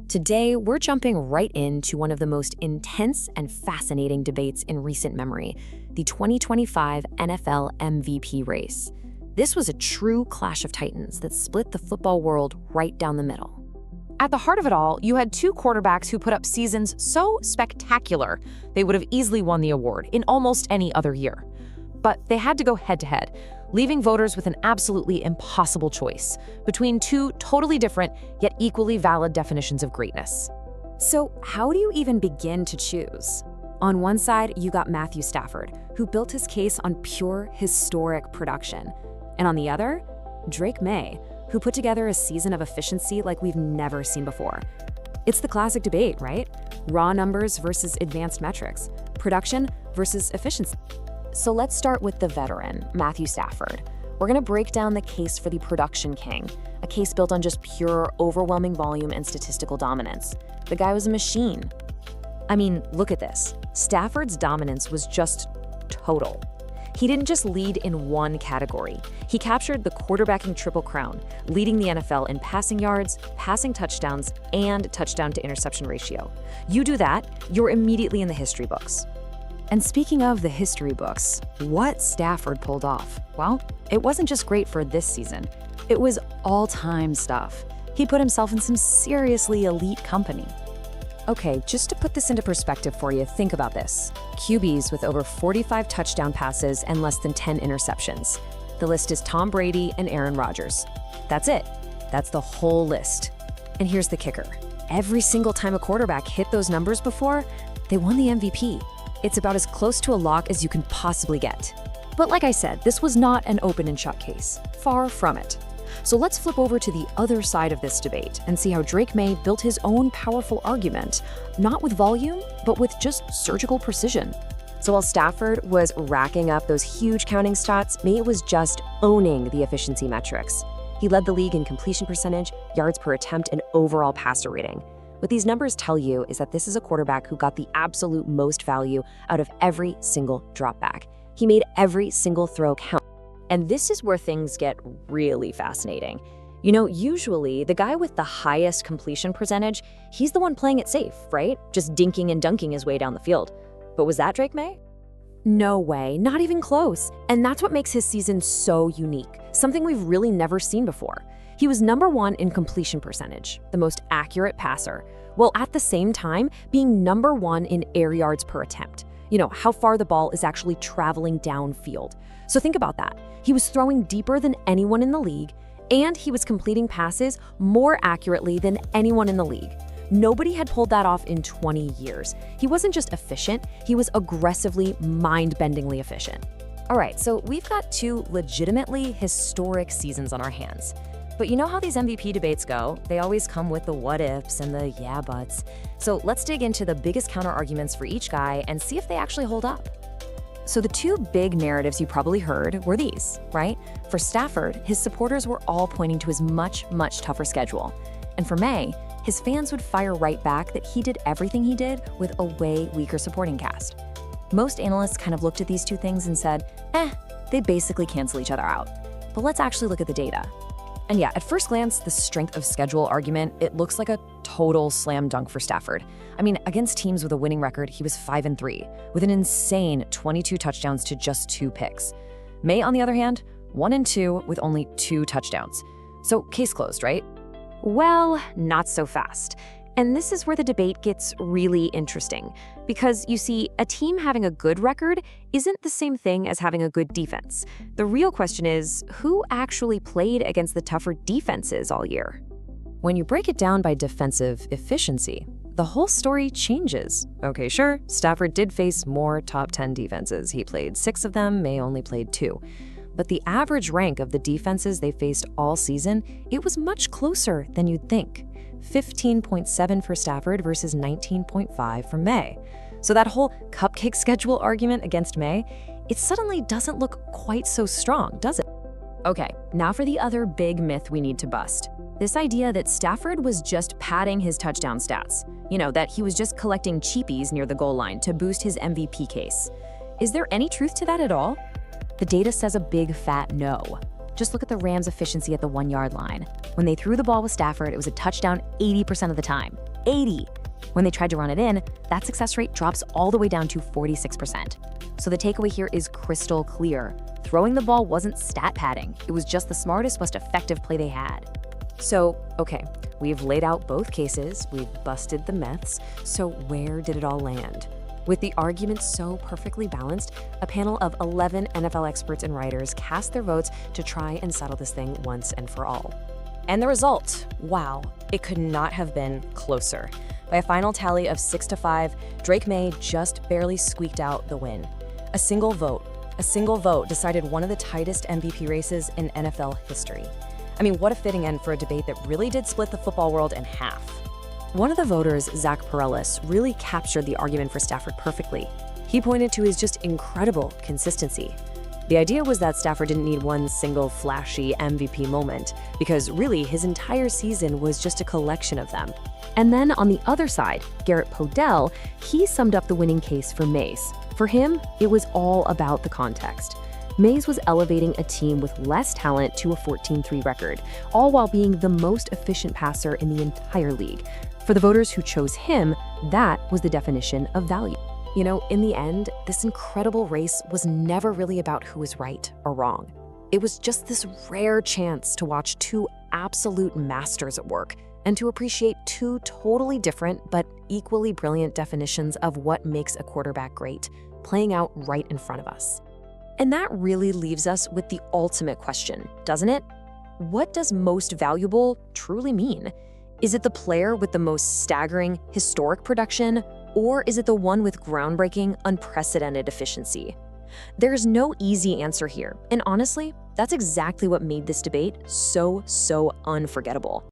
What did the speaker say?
Today, we're jumping right into one of the most intense and fascinating debates in recent memory, the 2025 NFL MVP race. This was a true clash of titans that split the football world right down the middle. At the heart of it all, you had two quarterbacks who put up seasons so spectacular they would have easily won the award in almost any other year. But they had to go head-to-head, leaving voters with an absolutely impossible choice between two totally different yet equally valid definitions of greatness. So how do you even begin to choose? On one side, you got Matthew Stafford, who built his case on pure historic production. And on the other, Drake Maye, who put together a season of efficiency like we've never seen before. It's the classic debate, right? Raw numbers versus advanced metrics, production versus efficiency. So let's start with the veteran, Matthew Stafford. We're gonna break down the case for the production king, a case built on just pure, overwhelming volume and statistical dominance. The guy was a machine. I mean, look at this. Stafford's dominance was just total. He didn't just lead in one category. He captured the quarterbacking triple crown, leading the NFL in passing yards, passing touchdowns, and touchdown to interception ratio. You do that, you're immediately in the history books. And speaking of the history books, what Stafford pulled off? Well, it wasn't just great for this season. It was all-time stuff. He put himself in some seriously elite company. Okay, just to put this into perspective for you, think about this. QBs with over 45 touchdown passes and less than 10 interceptions. The list is Tom Brady and Aaron Rodgers. That's it. That's the whole list. And here's the kicker. Every single time a quarterback hit those numbers before, they won the MVP. It's about as close to a lock as you can possibly get. But like I said, this was not an open and shut case. Far from it. So let's flip over to the other side of this debate and see how Drake Maye built his own powerful argument, not with volume, but with just surgical precision. So while Stafford was racking up those huge counting stats, Maye was just owning the efficiency metrics. He led the league in completion percentage, yards per attempt, and overall passer rating. What these numbers tell you is that this is a quarterback who got the absolute most value out of every single dropback. He made every single throw count. And this is where things get really fascinating. You know, usually the guy with the highest completion percentage, he's the one playing it safe, right? Just dinking and dunking his way down the field. But was that Drake Maye? No way, not even close. And that's what makes his season so unique, something we've really never seen before. He was #1 in completion percentage, the most accurate passer, while at the same time being #1 in air yards per attempt. You know, how far the ball is actually traveling downfield. So think about that. He was throwing deeper than anyone in the league, and he was completing passes more accurately than anyone in the league. Nobody had pulled that off in 20 years. He wasn't just efficient, he was aggressively, mind-bendingly efficient. All right, so we've got two legitimately historic seasons on our hands. But you know how these MVP debates go? They always come with the what-ifs and the yeah buts. So let's dig into the biggest counter-arguments for each guy and see if they actually hold up. So the two big narratives you probably heard were these, right? For Stafford, his supporters were all pointing to his much, much tougher schedule. And for Maye, his fans would fire right back that he did everything he did with a way weaker supporting cast. Most analysts kind of looked at these two things and said, they basically cancel each other out. But let's actually look at the data. And yeah, at first glance, the strength of schedule argument, it looks like a total slam dunk for Stafford. I mean, against teams with a winning record, he was 5-3, with an insane 22 touchdowns to just 2 picks. Maye, on the other hand, 1-2 with only 2 touchdowns. So case closed, right? Well, not so fast. And this is where the debate gets really interesting. Because, you see, a team having a good record isn't the same thing as having a good defense. The real question is, who actually played against the tougher defenses all year? When you break it down by defensive efficiency, the whole story changes. Okay, sure, Stafford did face more top 10 defenses. He played 6 of them, Maye only played 2. But the average rank of the defenses they faced all season, it was much closer than you'd think. 15.7 for Stafford versus 19.5 for Maye. So that whole cupcake schedule argument against Maye, it suddenly doesn't look quite so strong, does it? Okay, now for the other big myth we need to bust. This idea that Stafford was just padding his touchdown stats. You know, that he was just collecting cheapies near the goal line to boost his MVP case. Is there any truth to that at all? The data says a big fat no. Just look at the Rams' efficiency at the 1-yard line. When they threw the ball with Stafford, it was a touchdown 80% of the time. 80. When they tried to run it in, that success rate drops all the way down to 46%. So the takeaway here is crystal clear. Throwing the ball wasn't stat padding. It was just the smartest, most effective play they had. So, okay, we've laid out both cases, we've busted the myths, so where did it all land? With the arguments so perfectly balanced, a panel of 11 NFL experts and writers cast their votes to try and settle this thing once and for all. And the result, wow, it could not have been closer. By a final tally of 6-5, Drake Maye just barely squeaked out the win. A single vote decided one of the tightest MVP races in NFL history. I mean, what a fitting end for a debate that really did split the football world in half. One of the voters, Zach Perellis, really captured the argument for Stafford perfectly. He pointed to his just incredible consistency. The idea was that Stafford didn't need one single flashy MVP moment, because really his entire season was just a collection of them. And then on the other side, Garrett Podell, he summed up the winning case for Mace. For him, it was all about the context. Mays was elevating a team with less talent to a 14-3 record, all while being the most efficient passer in the entire league. For the voters who chose him, that was the definition of value. You know, in the end, this incredible race was never really about who was right or wrong. It was just this rare chance to watch two absolute masters at work and to appreciate two totally different but equally brilliant definitions of what makes a quarterback great, playing out right in front of us. And that really leaves us with the ultimate question, doesn't it? What does most valuable truly mean? Is it the player with the most staggering, historic production, or is it the one with groundbreaking, unprecedented efficiency? There's no easy answer here, and honestly, that's exactly what made this debate so unforgettable.